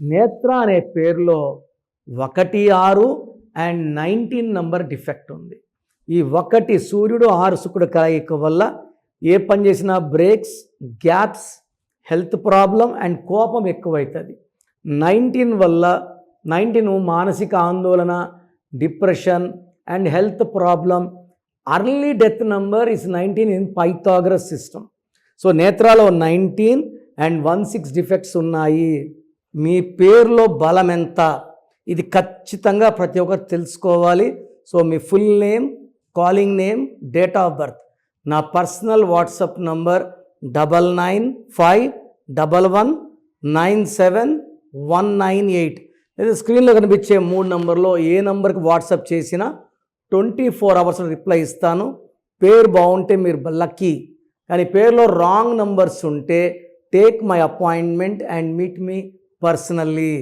నేత్ర అనే పేరులో 1, 6 అండ్ 19 నంబర్ డిఫెక్ట్ ఉంది. ఈ 1 సూర్యుడు 6 శుక్రుడు కలయిక వల్ల ఏ పని చేసినా breaks, gaps, health problem and కోపం ఎక్కువవుతుంది. 19 వల్ల 19 మానసిక ఆందోళన, depression and health problem. Early death number is 19 in Pythagoras system. So నేత్రాలో 19 అండ్ 16 డిఫెక్ట్స్ ఉన్నాయి. మీ పేరులో బలం ఎంత, ఇది ఖచ్చితంగా ప్రతి ఒక్కరు తెలుసుకోవాలి. So me full name, calling name, date of birth, నా పర్సనల్ వాట్సాప్ నంబర్ 995111979198. లేదా స్క్రీన్లో కనిపించే 3 నంబర్లో ఏ నంబర్కి వాట్సాప్ చేసినా 24 అవర్స్లో రిప్లై ఇస్తాను. పేరు బాగుంటే మీరు లక్కీ, కానీ పేరులో రాంగ్ నంబర్స్ ఉంటే take my appointment and meet me personally.